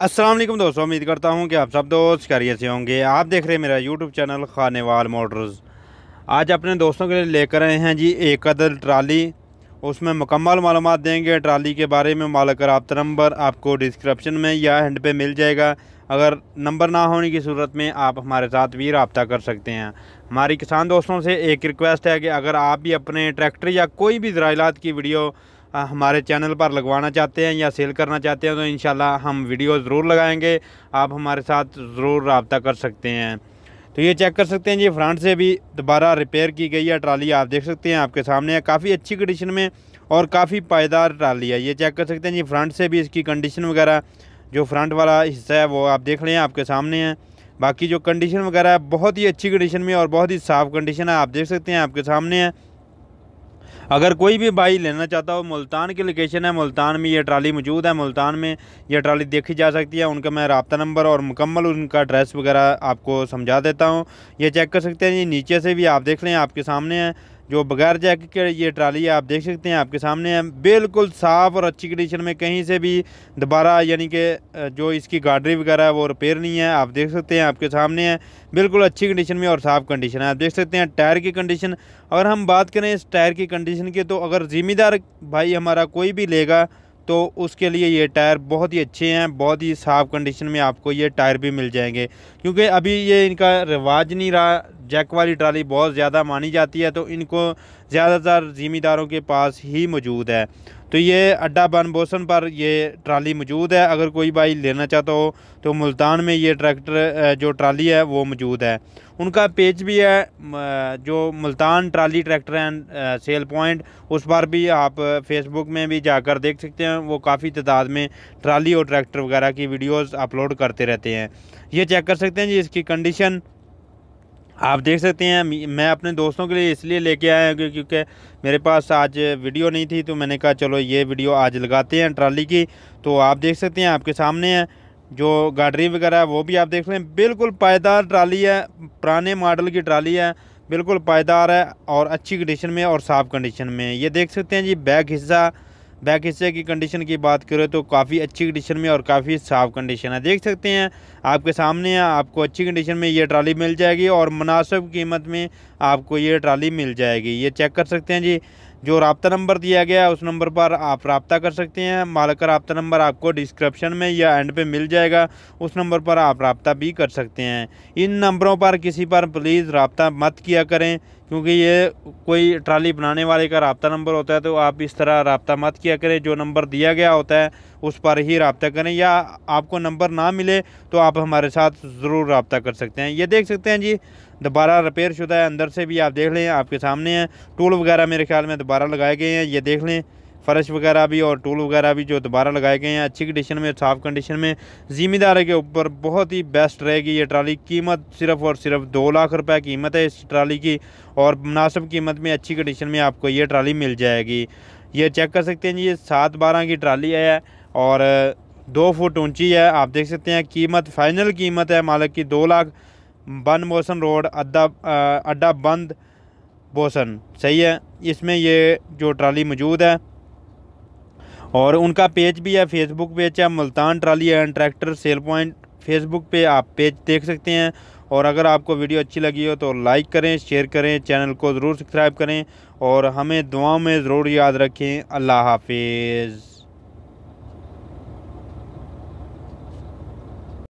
अस्सलाम वालेकुम दोस्तों, उम्मीद करता हूं कि आप सब दोस्त खैरियत से होंगे। आप देख रहे हैं मेरा यूट्यूब चैनल खानेवाल मोटर्स। आज अपने दोस्तों के लिए लेकर आए हैं जी एक अदद ट्राली। उसमें मुकम्मल मालूमात देंगे ट्राली के बारे में। मालिक का रब्ता नंबर आपको डिस्क्रिप्शन में या हैंड पे मिल जाएगा। अगर नंबर ना होने की सूरत में आप हमारे साथ भी रब्ता कर सकते हैं। हमारी किसान दोस्तों से एक रिक्वेस्ट है कि अगर आप भी अपने ट्रैक्टर या कोई भी ज़राइलात की वीडियो हमारे चैनल पर लगवाना चाहते हैं या सेल करना चाहते हैं तो इंशाल्लाह हम वीडियो ज़रूर लगाएंगे। आप हमारे साथ ज़रूर रब्ता कर सकते हैं। तो ये चेक कर सकते हैं जी, फ्रंट से भी दोबारा रिपेयर की गई है ट्राली। आप देख सकते हैं आपके सामने है, काफ़ी अच्छी कंडीशन में और काफ़ी पायदार ट्राली है। ये चेक कर सकते हैं जी, फ्रंट से भी इसकी कंडीशन वगैरह, जो फ्रंट वाला हिस्सा है वो आप देख लें, आपके सामने है। बाकी जो कंडीशन वगैरह है बहुत ही अच्छी कंडीशन में और बहुत ही साफ़ कंडीशन है। आप देख सकते हैं आपके सामने है। अगर कोई भी भाई लेना चाहता हो, मुल्तान की लोकेशन है, मुल्तान में ये ट्राली मौजूद है। मुल्तान में ये ट्राली देखी जा सकती है। उनका मैं रब्ता नंबर और मुकम्मल उनका एड्रेस वगैरह आपको समझा देता हूँ। ये चेक कर सकते हैं जी, नीचे से भी आप देख लें, आपके सामने है। जो बगैर जैक के ये ट्राली है, आप देख सकते हैं आपके सामने है। बिल्कुल साफ़ और अच्छी कंडीशन में, कहीं से भी दोबारा यानी कि जो इसकी गार्डरी वगैरह है वो रिपेयर नहीं है। आप देख सकते हैं आपके सामने है, बिल्कुल अच्छी कंडीशन में और साफ़ कंडीशन है। आप देख सकते हैं टायर की कंडीशन। अगर हम बात करें इस टायर की कंडीशन की, तो अगर ज़िम्मेदार भाई हमारा कोई भी लेगा तो उसके लिए ये टायर बहुत ही अच्छे हैं। बहुत ही साफ़ कंडीशन में आपको ये टायर भी मिल जाएंगे, क्योंकि अभी ये इनका रिवाज नहीं रहा। जैक वाली ट्राली बहुत ज़्यादा मानी जाती है, तो इनको ज़्यादातर ज़िम्मेदारों के पास ही मौजूद है। तो ये अड्डा बन बोसन पर ये ट्राली मौजूद है। अगर कोई भाई लेना चाहता हो तो मुल्तान में ये ट्रैक्टर जो ट्राली है वो मौजूद है। उनका पेज भी है, जो Multan trolley tractor and cell point, उस पर भी आप फेसबुक में भी जाकर देख सकते हैं। वो काफ़ी तादाद में ट्राली और ट्रैक्टर वगैरह की वीडियोस अपलोड करते रहते हैं। ये चेक कर सकते हैं जी, इसकी कंडीशन आप देख सकते हैं। मैं अपने दोस्तों के लिए इसलिए लेके आया हूँ क्योंकि मेरे पास आज वीडियो नहीं थी, तो मैंने कहा चलो ये वीडियो आज लगाते हैं ट्राली की। तो आप देख सकते हैं आपके सामने है, जो गार्डरी वगैरह है वो भी आप देख लें। बिल्कुल पायदार ट्राली है, पुराने मॉडल की ट्राली है, बिल्कुल पायदार है और अच्छी कंडीशन में और साफ़ कंडीशन में। ये देख सकते हैं जी, बैक हिस्से की कंडीशन की बात करें तो काफ़ी अच्छी कंडीशन में और काफ़ी साफ़ कंडीशन है। देख सकते हैं आपके सामने है, आपको अच्छी कंडीशन में ये ट्राली मिल जाएगी और मुनासिब कीमत में आपको ये ट्राली मिल जाएगी। ये चेक कर सकते हैं जी, जो रब्ता नंबर दिया गया है उस नंबर पर आप रब्ता कर सकते हैं। मालिक का रब्ता नंबर आपको डिस्क्रिप्शन में या एंड पे मिल जाएगा, उस नंबर पर आप रब्ता भी कर सकते हैं। इन नंबरों पर किसी पर प्लीज़ रब्ता मत किया करें, क्योंकि ये कोई ट्राली बनाने वाले का रब्ता नंबर होता है, तो आप इस तरह रब्ता मत किया करें। जो नंबर दिया गया होता है उस पर ही रब्ता करें, या आपको नंबर ना मिले तो आप हमारे साथ ज़रूर रब्ता कर सकते हैं। ये देख सकते हैं जी, दोबारा रिपेयर शुदा है। अंदर से भी आप देख लें, आपके सामने है। टूल वगैरह मेरे ख्याल में दोबारा लगाए गए हैं। ये देख लें, फ़र्श वगैरह भी और टूल वगैरह भी जो दोबारा लगाए गए हैं, अच्छी कंडीशन में, साफ़ कंडीशन में। ज़िम्मेदार के ऊपर बहुत ही बेस्ट रहेगी ये ट्राली। कीमत सिर्फ़ और सिर्फ 2 लाख रुपए कीमत है इस ट्राली की, और मुनासिब कीमत में अच्छी कंडीशन में आपको ये ट्राली मिल जाएगी। ये चेक कर सकते हैं जी, ये 7/12 की ट्राली है और 2 फुट ऊंची है। आप देख सकते हैं कीमत, फाइनल कीमत है मालिक की 2 लाख। बन बोसन रोड, अड्डा बंद बोसन, सही है। इसमें ये जो ट्राली मौजूद है और उनका पेज भी है, फेसबुक पेज है, Multan trolley and tractor cell point. Facebook पे आप पेज देख सकते हैं। और अगर आपको वीडियो अच्छी लगी हो तो लाइक करें, शेयर करें, चैनल को ज़रूर सब्सक्राइब करें और हमें दुआओं में ज़रूर याद रखें। अल्लाह हाफिज़।